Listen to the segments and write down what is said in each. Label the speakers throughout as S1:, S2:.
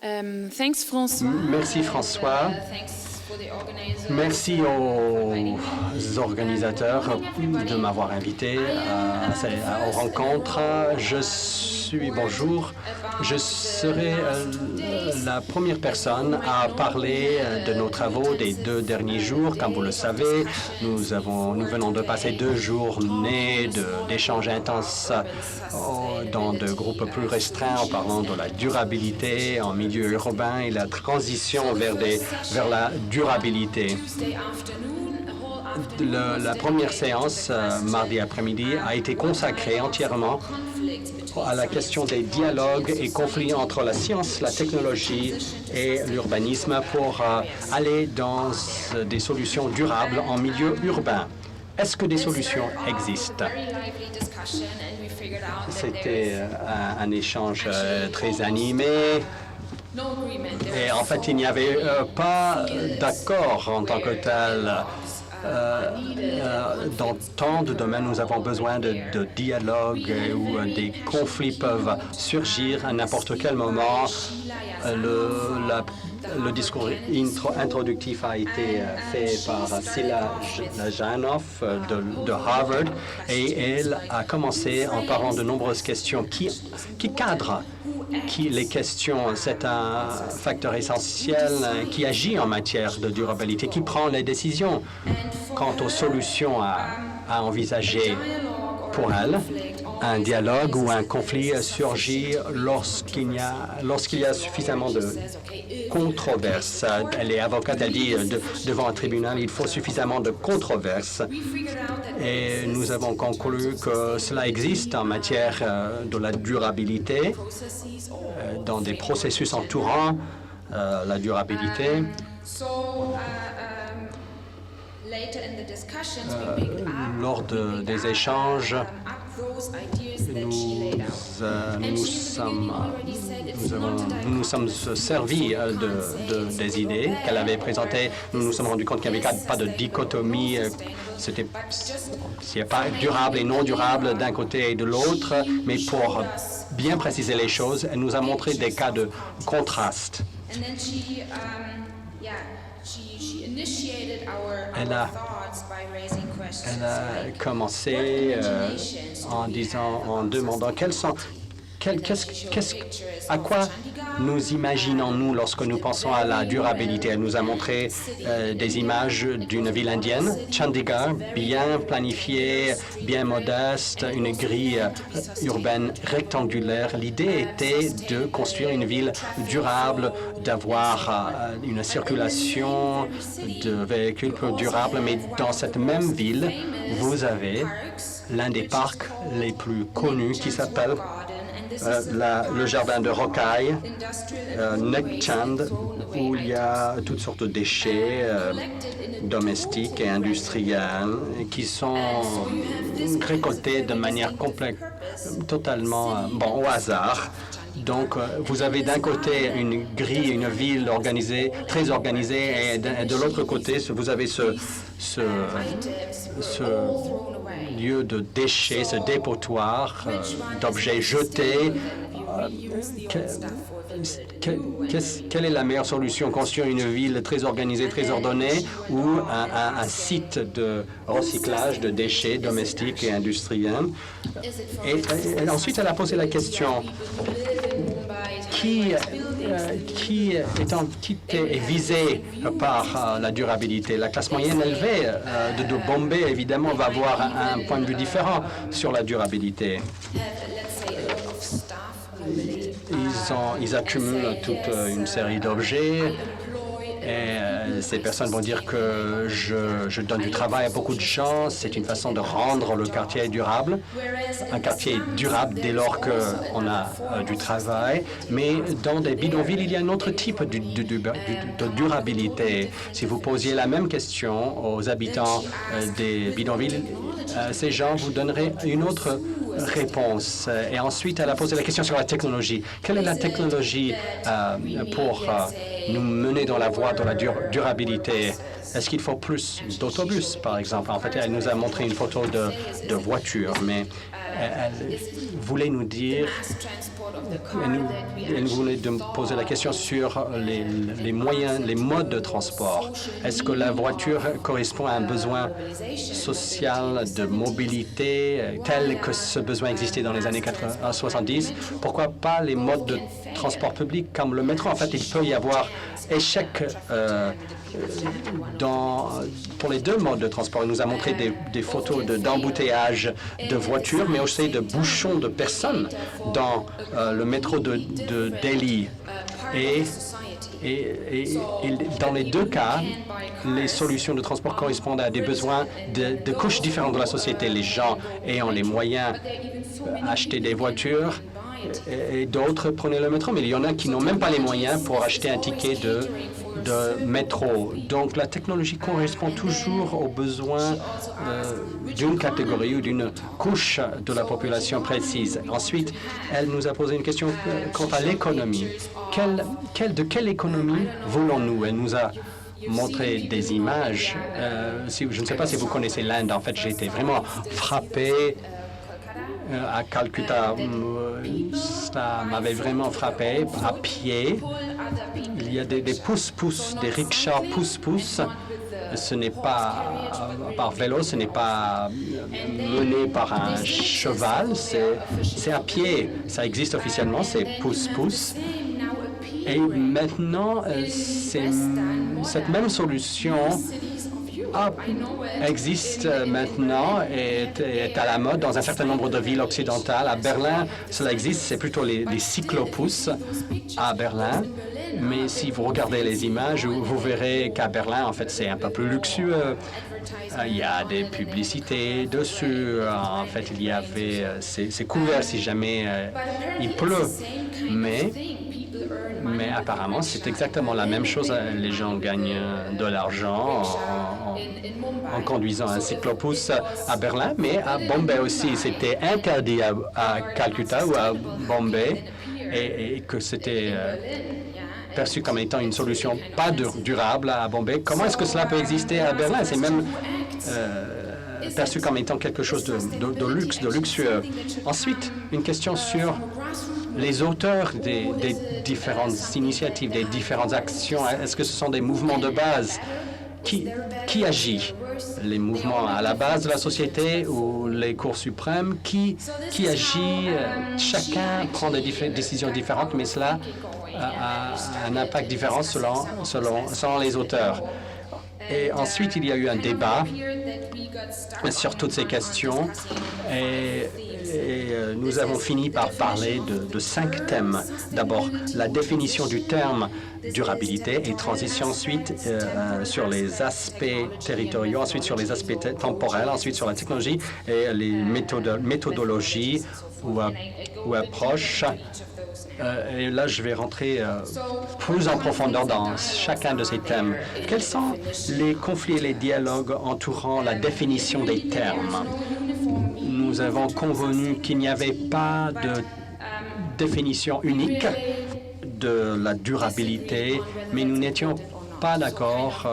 S1: Thanks, François.
S2: Merci François. Merci aux organisateurs de m'avoir invité aux rencontres. Bonjour. Je serai la première personne à parler de nos travaux des 2 derniers jours. Comme vous le savez, nous venons de passer 2 journées d'échanges intenses dans de groupes plus restreints en parlant de la durabilité en milieu urbain et la transition vers la durabilité. La première séance, mardi après-midi, a été consacrée entièrement à la question des dialogues et conflits entre la science, la technologie et l'urbanisme pour aller dans des solutions durables en milieu urbain. Est-ce que des solutions existent? C'était un échange très animé. Et en fait, il n'y avait pas d'accord en tant que tel. Dans tant de domaines, nous avons besoin de dialogue où des conflits peuvent surgir à n'importe quel moment. Le discours introductif a été fait par Sila Janoff de Harvard et elle a commencé en parlant de nombreuses questions qui cadrent les questions. C'est un facteur essentiel qui agit en matière de durabilité, qui prend les décisions quant aux solutions à envisager pour elle. Un dialogue ou un conflit surgit lorsqu'il y a suffisamment de controverses. Elle est avocate, elle dit devant un tribunal, il faut suffisamment de controverses. Et nous avons conclu que cela existe en matière de la durabilité, dans des processus entourant la durabilité. Lors des échanges, nous nous sommes servis des idées qu'elle avait présentées. Nous nous sommes rendus compte qu'il n'y avait pas de dichotomie. S'il n'y a pas durable et non durable d'un côté et de l'autre, mais pour bien préciser les choses, elle nous a montré des cas de contraste. Elle a commencé en demandant à quoi nous imaginons-nous lorsque nous pensons à la durabilité. Elle nous a montré des images d'une ville indienne, Chandigarh, bien planifiée, bien modeste, une grille urbaine rectangulaire. L'idée était de construire une ville durable, d'avoir une circulation de véhicules plus durable, mais dans cette même ville, vous avez l'un des parcs les plus connus qui s'appelle le jardin de rocaille, Nekchand, où il y a toutes sortes de déchets domestiques et industriels qui sont récoltés de manière totalement au hasard. Donc, vous avez d'un côté une grille, une ville organisée, très organisée, et de l'autre côté, vous avez ce lieu de déchets, ce dépotoir d'objets jetés. Quelle est la meilleure solution? Construire une ville très organisée, très ordonnée, ou un site de recyclage de déchets domestiques et industriels? Et ensuite, elle a posé la question, qui est visé par la durabilité? La classe moyenne élevée de Bombay, évidemment, va avoir un point de vue différent sur la durabilité. Ils accumulent toute une série d'objets et ces personnes vont dire que je donne du travail à beaucoup de gens. C'est une façon de rendre le quartier durable. Un quartier durable dès lors qu'on a du travail. Mais dans des bidonvilles, il y a un autre type de durabilité. Si vous posiez la même question aux habitants des bidonvilles, ces gens vous donneraient une autre réponse. Et ensuite, elle a posé la question sur la technologie. Quelle est la technologie pour nous mener dans la voie de la durabilité? Est-ce qu'il faut plus d'autobus, par exemple? En fait, elle nous a montré une photo de voiture, mais elle voulait nous dire Elle voulait de me poser la question sur les moyens, les modes de transport. Est-ce que la voiture correspond à un besoin social de mobilité tel que ce besoin existait dans les années 70? Pourquoi pas les modes de transport public comme le métro? En fait, il peut y avoir échec pour les deux modes de transport. Il nous a montré des photos d'embouteillages de voitures, mais aussi de bouchons de personnes dans le métro de Delhi. Et dans les deux cas, les solutions de transport correspondent à des besoins de couches différentes de la société. Les gens ayant les moyens d'acheter des voitures et d'autres prenaient le métro, mais il y en a qui n'ont même pas les moyens pour acheter un ticket de métro. Donc la technologie correspond toujours aux besoins d'une catégorie ou d'une couche de la population précise. Ensuite, elle nous a posé une question quant à l'économie. De quelle économie voulons-nous? Elle nous a montré des images. Je ne sais pas si vous connaissez l'Inde. En fait, j'ai été vraiment frappé à Calcutta. Ça m'avait vraiment frappé à pied. Il y a des pousse-pousse, des rickshaws pousse-pousse. Ce n'est pas par vélo, ce n'est pas mené par un cheval, c'est à pied. Ça existe officiellement, c'est pousse-pousse. Et maintenant, cette même solution existe maintenant et est à la mode dans un certain nombre de villes occidentales. À Berlin, cela existe, c'est plutôt les cyclopousses à Berlin. Mais si vous regardez les images, vous verrez qu'à Berlin, en fait, c'est un peu plus luxueux. Il y a des publicités dessus. En fait, il y avait... c'est couvert si jamais il pleut. Mais apparemment, c'est exactement la même chose. Les gens gagnent de l'argent en conduisant un cyclopousse à Berlin, mais à Bombay aussi. C'était interdit à Calcutta ou à Bombay et que c'était perçu comme étant une solution pas durable à Bombay. Comment est-ce que cela peut exister à Berlin? C'est même perçu comme étant quelque chose de luxe, de luxueux. Ensuite, une question sur les auteurs des différentes initiatives, des différentes actions. Est-ce que ce sont des mouvements de base? Qui agit? Les mouvements à la base de la société ou les cours suprêmes? Qui agit? Chacun prend des décisions différentes, mais cela a un impact différent selon les auteurs. Et ensuite, il y a eu un débat sur toutes ces questions et nous avons fini par parler de 5 thèmes. D'abord, la définition du terme durabilité et transition, ensuite sur les aspects territoriaux, ensuite sur les aspects temporels, ensuite sur la technologie et les méthodologies ou approches. Et là, je vais rentrer plus en profondeur dans chacun de ces thèmes. Quels sont les conflits et les dialogues entourant la définition des termes? Nous avons convenu qu'il n'y avait pas de définition unique de la durabilité, mais nous n'étions pas d'accord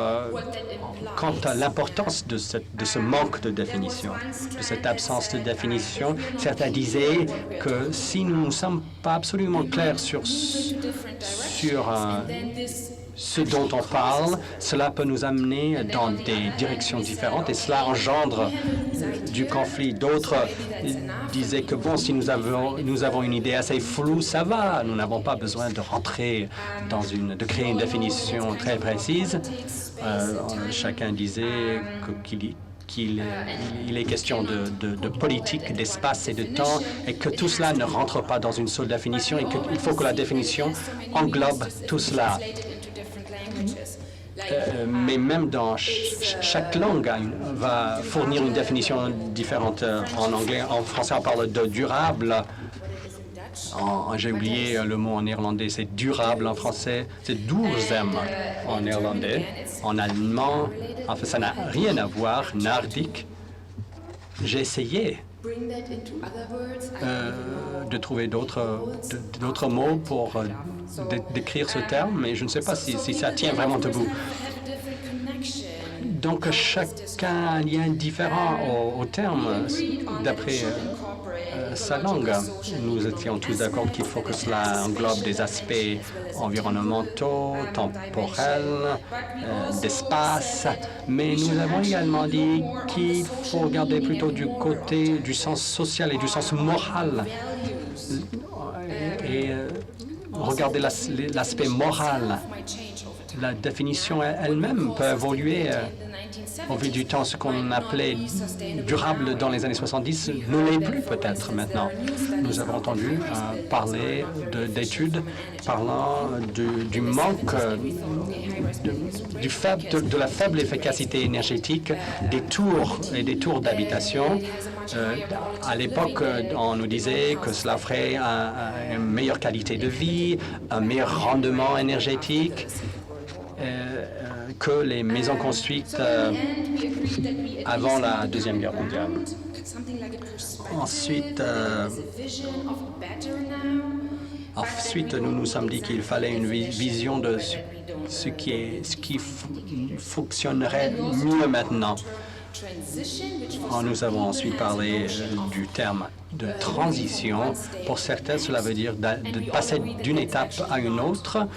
S2: quant à l'importance de ce manque de définition, de cette absence de définition. Certains disaient que si nous ne sommes pas absolument clairs sur ce dont on parle, cela peut nous amener dans des directions différentes et cela engendre du conflit. D'autres disaient que bon, si nous avons une idée assez floue, ça va. Nous n'avons pas besoin de rentrer de créer une définition très précise. Chacun disait qu'il est question de politique, d'espace et de temps, et que tout cela ne rentre pas dans une seule définition, et qu'il faut que la définition englobe tout cela. Mais même dans chaque langue va fournir une définition différente. En anglais, en français, on parle de durable. J'ai oublié le mot en néerlandais, c'est durable en français, c'est duurzam en néerlandais. En allemand, en fait, ça n'a rien à voir, nordique. J'ai essayé de trouver d'autres mots pour décrire ce terme, mais je ne sais pas si ça tient vraiment debout. Donc, chacun a un lien différent au terme, d'après sa langue. Nous étions tous d'accord qu'il faut que cela englobe des aspects environnementaux, temporels, d'espace, mais nous avons également dit qu'il faut regarder plutôt du côté du sens social et du sens moral et regarder l'aspect moral. La définition elle-même peut évoluer au vu du temps. Ce qu'on appelait durable dans les années 70 ne l'est plus peut-être maintenant. Nous avons entendu parler d'études parlant du manque, de la faible efficacité énergétique des tours et des tours d'habitation. À l'époque, on nous disait que cela ferait une meilleure qualité de vie, un meilleur rendement énergétique que les maisons construites avant la Deuxième Guerre mondiale. Ensuite, nous nous sommes dit qu'il fallait une vision de ce qui fonctionnerait mieux maintenant. Nous avons ensuite parlé du terme de transition. Pour certains, cela veut dire de passer d'une étape à une autre.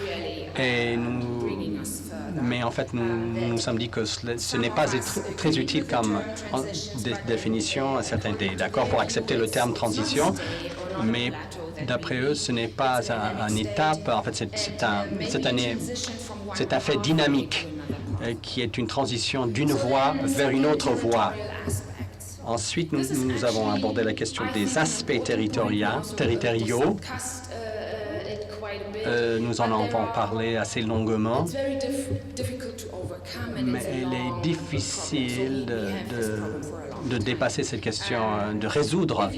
S2: Mais en fait, nous nous sommes dit que ce n'est pas très utile comme définition. Certains étaient d'accord pour accepter le terme transition, mais d'après eux, ce n'est pas une étape. En fait, c'est un fait dynamique qui est une transition d'une voie vers une autre voie. Ensuite, nous avons abordé la question des aspects territoriaux. Nous en avons parlé assez longuement, mais il est difficile de dépasser cette question, de résoudre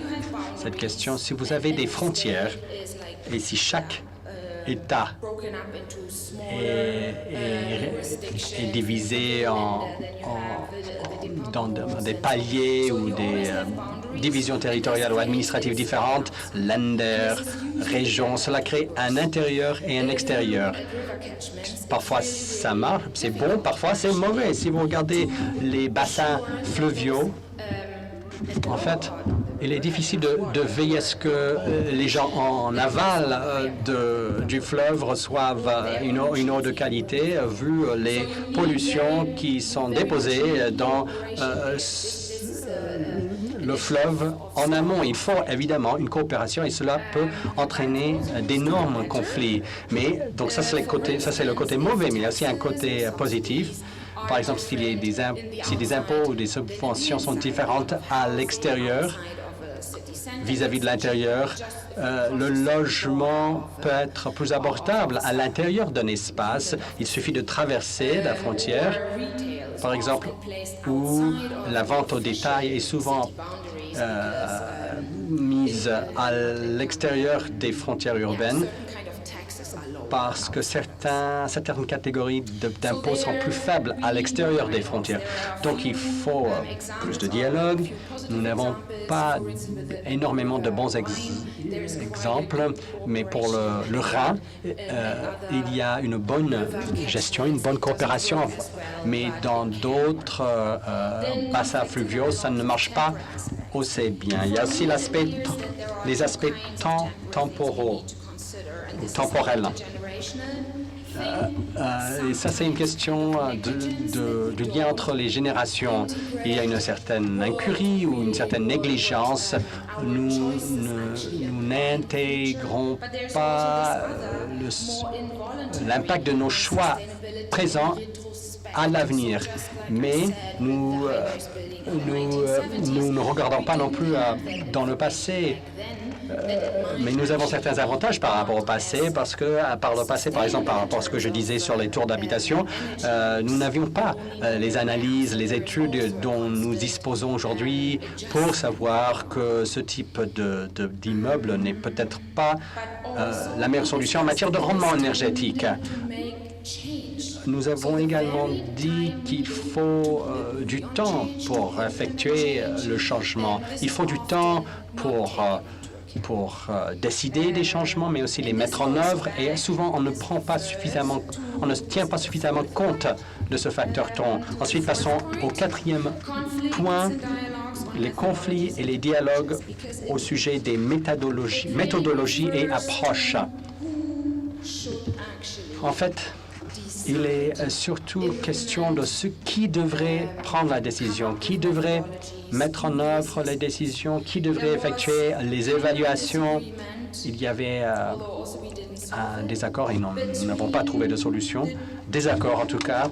S2: cette question. Si vous avez des frontières et si chaque État est divisé dans des paliers ou des divisions territoriales ou administratives différentes, Länder, régions, cela crée un intérieur et un extérieur. Parfois, ça marche, c'est bon, parfois, c'est mauvais. Si vous regardez les bassins fluviaux, en fait, il est difficile de veiller à ce que les gens en aval du fleuve reçoivent une eau de qualité, vu les pollutions qui sont déposées dans le fleuve en amont. Il faut évidemment une coopération et cela peut entraîner d'énormes conflits. Mais donc ça c'est le côté mauvais, mais il y a aussi un côté positif. Par exemple, si des impôts ou des subventions sont différentes à l'extérieur vis-à-vis de l'intérieur, le logement peut être plus abordable à l'intérieur d'un espace. Il suffit de traverser la frontière, par exemple, où la vente au détail est souvent mise à l'extérieur des frontières urbaines parce que certaines catégories d'impôts sont plus faibles à l'extérieur des frontières. Donc, il faut plus de dialogue. Nous n'avons pas énormément de bons exemples, mais pour le Rhin, il y a une bonne gestion, une bonne coopération. Mais dans d'autres bassins fluviaux, ça ne marche pas aussi bien. Il y a aussi les aspects temporels. Et ça, c'est une question du lien entre les générations. Il y a une certaine incurie ou une certaine négligence. Nous n'intégrons pas l'impact de nos choix présents à l'avenir. Mais nous ne regardons pas non plus dans le passé. Mais nous avons certains avantages par rapport au passé, parce que par le passé, par exemple, par rapport à ce que je disais sur les tours d'habitation, nous n'avions pas les analyses, les études dont nous disposons aujourd'hui pour savoir que ce type d'immeuble n'est peut-être pas la meilleure solution en matière de rendement énergétique. Nous avons également dit qu'il faut du temps pour effectuer le changement. Il faut du temps pour pour décider des changements, mais aussi les mettre en œuvre. Et souvent, on ne tient pas suffisamment compte de ce facteur temps. Ensuite, passons au quatrième point, les conflits et les dialogues au sujet des méthodologies et approches. En fait, il est surtout question de qui devrait prendre la décision, qui devrait mettre en œuvre les décisions, qui devrait effectuer les évaluations. Il y avait un désaccord et nous n'avons pas trouvé de solution. Désaccord, en tout cas,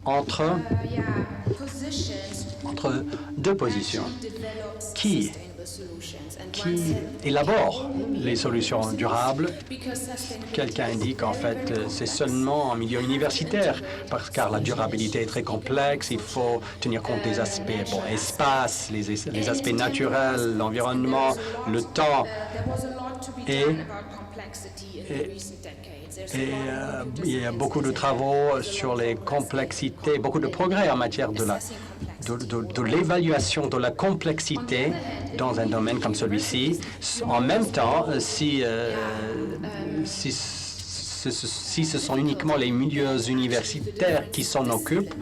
S2: entre deux positions. Qui élabore les solutions durables? Quelqu'un indique en fait c'est seulement en milieu universitaire, car la durabilité est très complexe, il faut tenir compte des aspects, espace, les aspects naturels, l'environnement, le temps. Et il y a beaucoup de travaux sur les complexités, beaucoup de progrès en matière de l'évaluation de la complexité dans un domaine comme celui-ci. En même temps, si ce sont uniquement les milieux universitaires qui s'en occupent,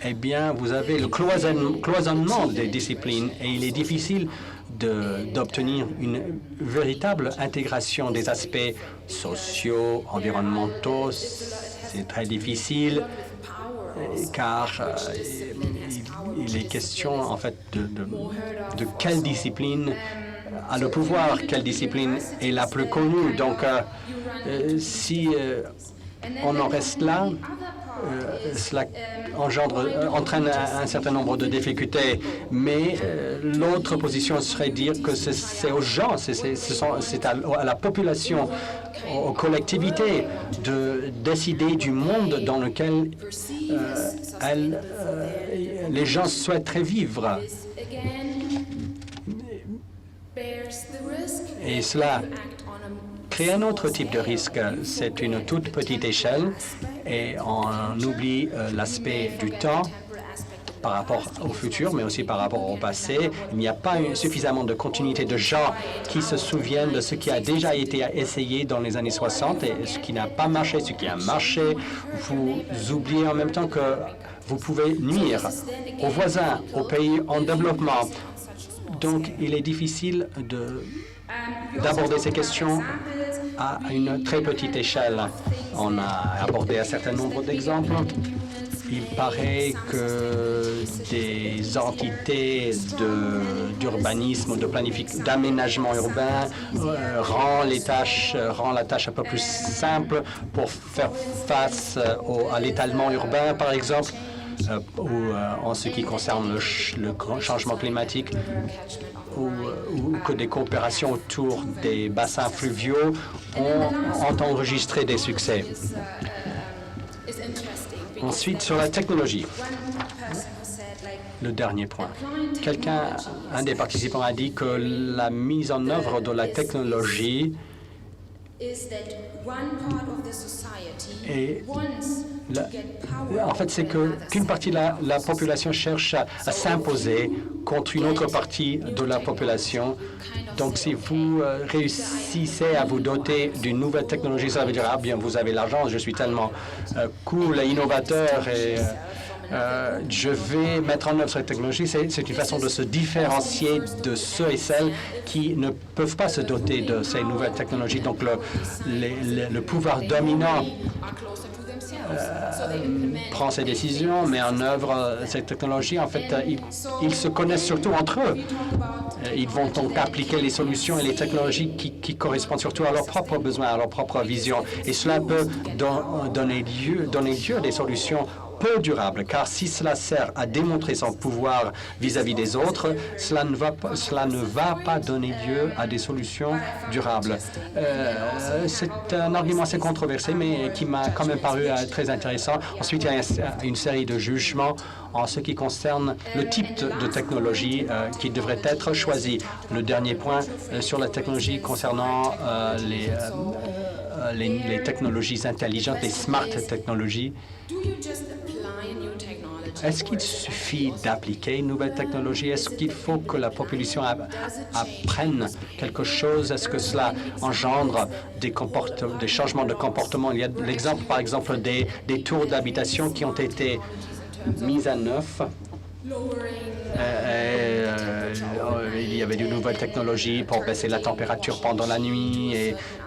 S2: eh bien, vous avez le cloisonnement des disciplines et il est difficile d'obtenir une véritable intégration des aspects sociaux, environnementaux. C'est très difficile car il est question en fait de quelle discipline a le pouvoir, quelle discipline est la plus connue. Donc, si on en reste là, cela entraîne un certain nombre de difficultés. Mais l'autre position serait dire que c'est aux gens, c'est à la population, aux collectivités de décider du monde dans lequel les gens souhaiteraient vivre. Et cela crée un autre type de risque. C'est une toute petite échelle et on oublie l'aspect du temps par rapport au futur, mais aussi par rapport au passé. Il n'y a pas suffisamment de continuité de gens qui se souviennent de ce qui a déjà été essayé dans les années 60 et ce qui n'a pas marché, ce qui a marché. Vous oubliez en même temps que vous pouvez nuire aux voisins, aux pays en développement. Donc, il est difficile d'aborder ces questions à une très petite échelle. On a abordé un certain nombre d'exemples. Il paraît que des entités d'urbanisme, d'aménagement urbain rend la tâche un peu plus simple pour faire face à l'étalement urbain, par exemple, ou en ce qui concerne le changement climatique, ou que des coopérations autour des bassins fluviaux ont enregistré des succès. Ensuite, sur la technologie, le dernier point. Un des participants a dit que la mise en œuvre de la technologie en fait, c'est qu'une partie de la population cherche à s'imposer contre une autre partie de la population. Donc, si vous réussissez à vous doter d'une nouvelle technologie, ça veut dire, ah bien, vous avez l'argent, je suis tellement cool et innovateur et je vais mettre en œuvre cette technologie. C'est une façon de se différencier de ceux et celles qui ne peuvent pas se doter de ces nouvelles technologies. Donc, le pouvoir dominant prend ses décisions, met en œuvre cette technologie. En fait, ils se connaissent surtout entre eux. Ils vont donc appliquer les solutions et les technologies qui correspondent surtout à leurs propres besoins, à leur propre vision. Et cela peut donner lieu à des solutions peu durable, car si cela sert à démontrer son pouvoir vis-à-vis des autres, cela ne va pas donner lieu à des solutions durables. C'est un argument assez controversé, mais qui m'a quand même paru très intéressant. Ensuite, il y a une série de jugements en ce qui concerne le type de technologie qui devrait être choisi. Le dernier point sur la technologie concernant les technologies intelligentes, les smart technologies. Est-ce qu'il suffit d'appliquer une nouvelle technologie? Est-ce qu'il faut que la population apprenne quelque chose? Est-ce que cela engendre des changements de comportement? Il y a l'exemple, par exemple, des tours d'habitation qui ont été mises à neuf. Il y avait de nouvelles technologies pour baisser la température pendant la nuit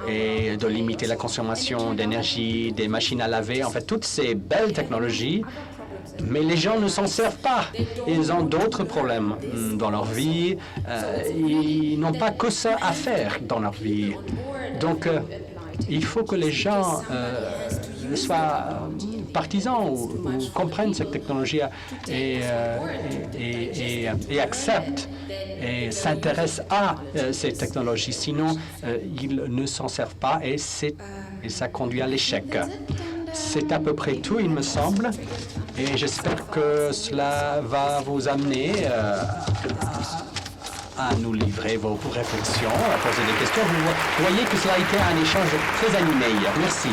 S2: et de limiter la consommation d'énergie, des machines à laver. En fait, toutes ces belles technologies, mais les gens ne s'en servent pas. Ils ont d'autres problèmes dans leur vie. Ils n'ont pas que ça à faire dans leur vie. Donc, il faut que les gens soient partisans ou comprennent cette technologie et acceptent et s'intéressent à ces technologies. Sinon, ils ne s'en servent pas et ça conduit à l'échec. C'est à peu près tout, il me semble, et j'espère que cela va vous amener à nous livrer vos réflexions, à poser des questions. Vous voyez que cela a été un échange très animé. Merci.